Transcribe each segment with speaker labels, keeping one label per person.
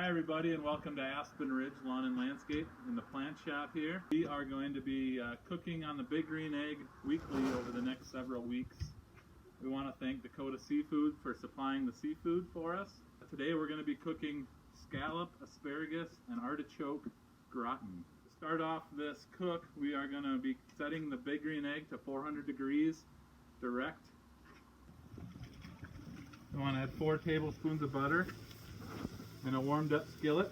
Speaker 1: Hi everybody, and welcome to Aspen Ridge Lawn and Landscape in the plant shop here. We are going to be cooking on the Big Green Egg weekly over the next several weeks. We want to thank Dakota Seafood for supplying the seafood for us. Today we're going to be cooking scallop, asparagus, and artichoke gratin. To start off this cook, we are going to be setting the Big Green Egg to 400 degrees direct. We want to add 4 tablespoons of butter in a warmed up skillet.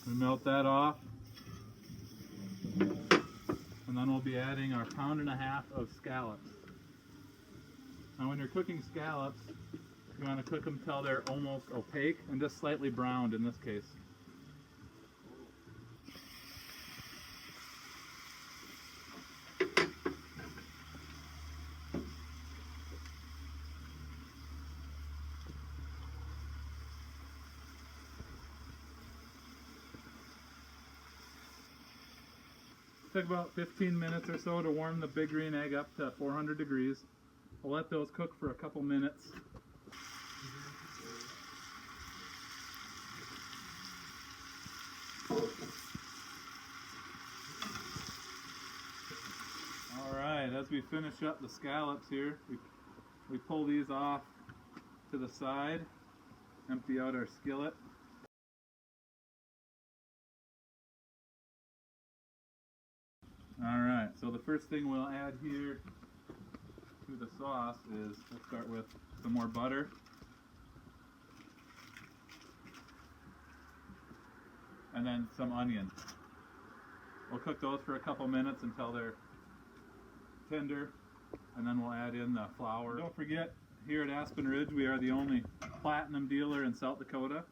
Speaker 1: We melt that off, and then we'll be adding our 1.5 pounds of scallops. Now when you're cooking scallops, you want to cook them till they're almost opaque and just slightly browned in this case. Took about 15 minutes or so to warm the Big Green Egg up to 400 degrees. We'll let those cook for a couple minutes. Alright, as we finish up the scallops here, we pull these off to the side, empty out our skillet. Alright, so the first thing we'll add here to the sauce is, we'll start with some more butter. And then some onion. We'll cook those for a couple minutes until they're tender, and then we'll add in the flour. Don't forget, here at Aspen Ridge we are the only platinum dealer in South Dakota,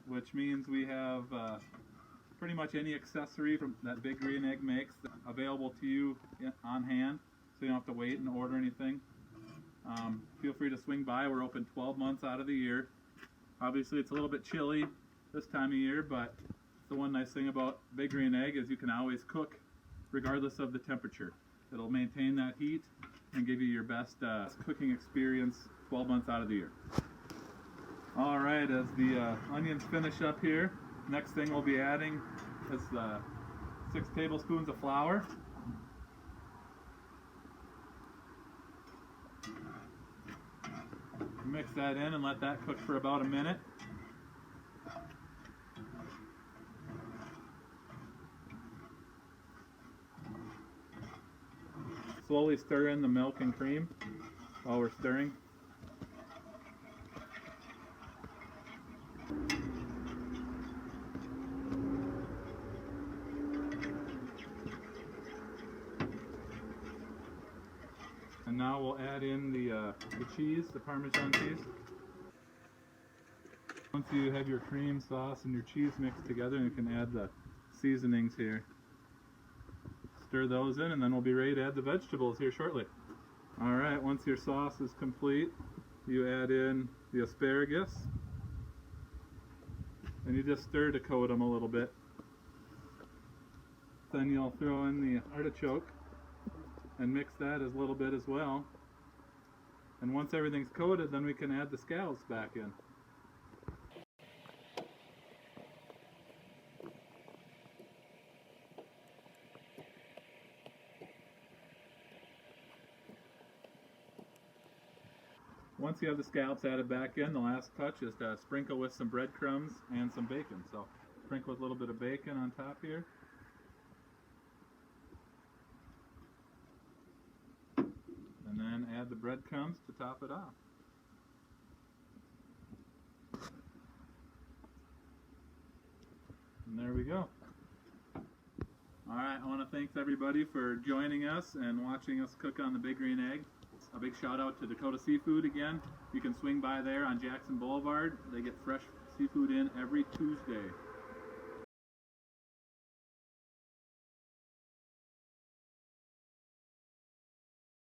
Speaker 1: which means we have pretty much any accessory from that Big Green Egg makes available to you on hand, so you don't have to wait and order anything. Feel free to swing by. We're open 12 months out of the year. Obviously it's a little bit chilly this time of year, but the one nice thing about Big Green Egg is you can always cook regardless of the temperature. It'll maintain that heat and give you your best cooking experience 12 months out of the year. Alright, as the onions finish up here, next thing we'll be adding is 6 tablespoons of flour. Mix that in and let that cook for about a minute. Slowly stir in the milk and cream while we're stirring. And now we'll add in the cheese, the Parmesan cheese. Once you have your cream sauce and your cheese mixed together, you can add the seasonings here. Stir those in, and then we'll be ready to add the vegetables here shortly. Alright, once your sauce is complete, you add in the asparagus, and you just stir to coat them a little bit. Then you'll throw in the artichoke and mix that a little bit as well. And once everything's coated, then we can add the scallops back in. Once you have the scallops added back in, the last touch is to sprinkle with some breadcrumbs and some bacon. So sprinkle with a little bit of bacon on top here. And then add the breadcrumbs to top it off. And there we go. Alright, I want to thank everybody for joining us and watching us cook on the Big Green Egg. A big shout out to Dakota Seafood again. You can swing by there on Jackson Boulevard. They get fresh seafood in every Tuesday.